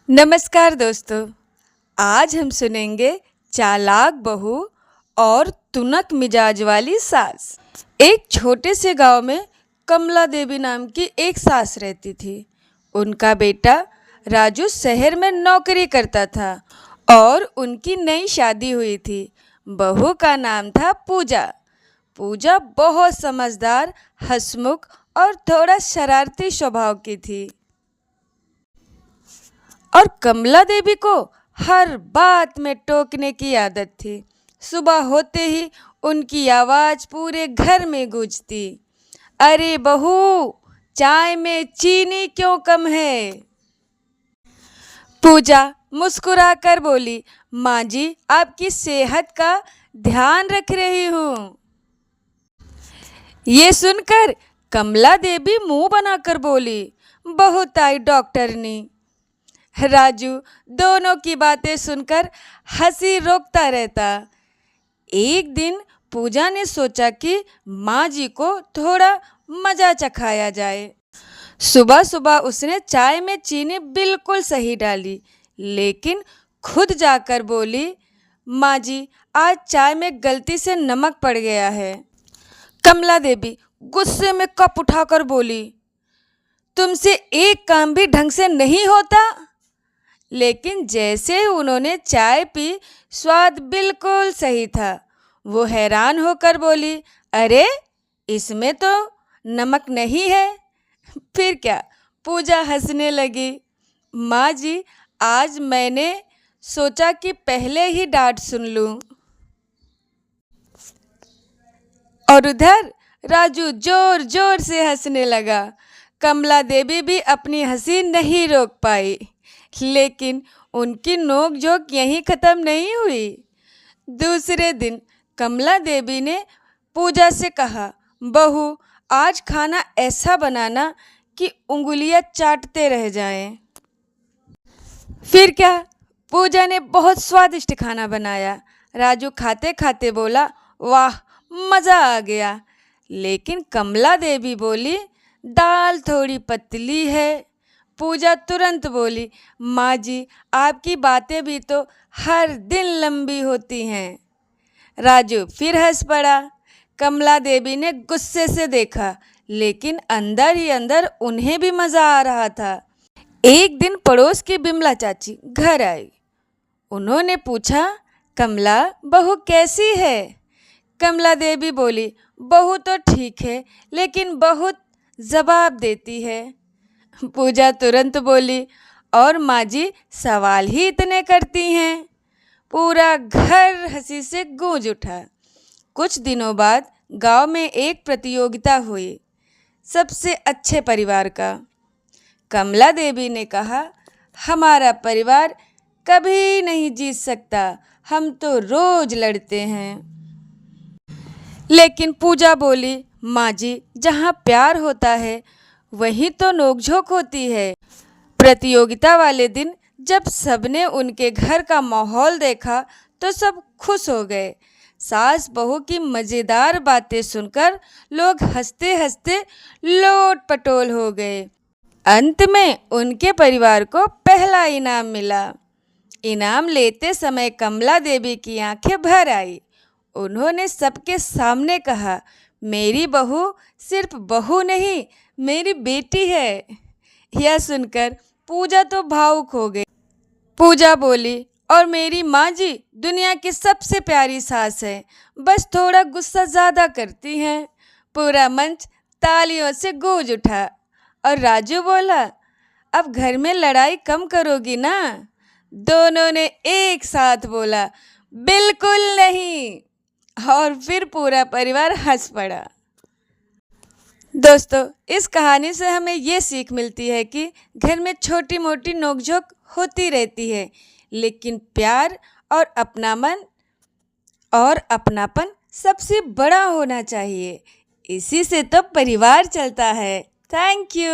नमस्कार दोस्तों। आज हम सुनेंगे चालाक बहू और तुनक मिजाज वाली सास। एक छोटे से गांव में कमला देवी नाम की एक सास रहती थी। उनका बेटा राजू शहर में नौकरी करता था और उनकी नई शादी हुई थी। बहू का नाम था पूजा। पूजा बहुत समझदार, हंसमुख और थोड़ा शरारती स्वभाव की थी। और कमला देवी को हर बात में टोकने की आदत थी। सुबह होते ही उनकी आवाज़ पूरे घर में गूंजती, अरे बहू, चाय में चीनी क्यों कम है? पूजा मुस्कुराकर बोली, माँ जी, आपकी सेहत का ध्यान रख रही हूँ। ये सुनकर कमला देवी मुंह बनाकर बोली, बहुत आई डॉक्टरनी। राजू दोनों की बातें सुनकर हंसी रोकता रहता। एक दिन पूजा ने सोचा कि माँ जी को थोड़ा मजा चखाया जाए। सुबह सुबह उसने चाय में चीनी बिल्कुल सही डाली, लेकिन खुद जाकर बोली, माँ जी, आज चाय में गलती से नमक पड़ गया है। कमला देवी गुस्से में कप उठाकर बोली, तुमसे एक काम भी ढंग से नहीं होता? लेकिन जैसे उन्होंने चाय पी, स्वाद बिल्कुल सही था। वो हैरान होकर बोली, अरे, इसमें तो नमक नहीं है। फिर क्या? पूजा हंसने लगी। माँ जी, आज मैंने सोचा कि पहले ही डांट सुन लूं। और उधर राजू जोर जोर से हंसने लगा। कमला देवी भी अपनी हंसी नहीं रोक पाई। लेकिन उनकी नोक-झोंक यहीं ख़त्म नहीं हुई। दूसरे दिन कमला देवी ने पूजा से कहा, बहू, आज खाना ऐसा बनाना कि उंगलियां चाटते रह जाएं। फिर क्या? पूजा ने बहुत स्वादिष्ट खाना बनाया। राजू खाते खाते बोला, वाह, मज़ा आ गया। लेकिन कमला देवी बोली, दाल थोड़ी पतली है। पूजा तुरंत बोली, माँ जी, आपकी बातें भी तो हर दिन लंबी होती हैं। राजू फिर हंस पड़ा। कमला देवी ने गुस्से से देखा, लेकिन अंदर ही अंदर उन्हें भी मज़ा आ रहा था। एक दिन पड़ोस की बिमला चाची घर आई। उन्होंने पूछा, कमला, बहू कैसी है? कमला देवी बोली, बहू तो ठीक है, लेकिन बहुत जवाब देती है। पूजा तुरंत बोली, और माँ जी सवाल ही इतने करती हैं। पूरा घर हंसी से गूंज उठा। कुछ दिनों बाद गांव में एक प्रतियोगिता हुई, सबसे अच्छे परिवार का। कमला देवी ने कहा, हमारा परिवार कभी नहीं जीत सकता, हम तो रोज लड़ते हैं। लेकिन पूजा बोली, माँ जी, जहाँ प्यार होता है वहीं तो नोकझोंक होती है। प्रतियोगिता वाले दिन जब सबने उनके घर का माहौल देखा तो सब खुश हो गए। सास बहू की मज़ेदार बातें सुनकर लोग हंसते हंसते लोट पटोल हो गए। अंत में उनके परिवार को पहला इनाम मिला। इनाम लेते समय कमला देवी की आंखें भर आई। उन्होंने सबके सामने कहा, मेरी बहू सिर्फ बहू नहीं, मेरी बेटी है। यह सुनकर पूजा तो भावुक हो गई। पूजा बोली, और मेरी माँ जी दुनिया की सबसे प्यारी सास है, बस थोड़ा गुस्सा ज़्यादा करती हैं। पूरा मंच तालियों से गूंज उठा। और राजू बोला, अब घर में लड़ाई कम करोगी ना? दोनों ने एक साथ बोला, बिल्कुल नहीं। और फिर पूरा परिवार हंस पड़ा। दोस्तों, इस कहानी से हमें ये सीख मिलती है कि घर में छोटी मोटी नोकझोंक होती रहती है, लेकिन प्यार और अपनापन सबसे बड़ा होना चाहिए। इसी से तो परिवार चलता है। Thank you.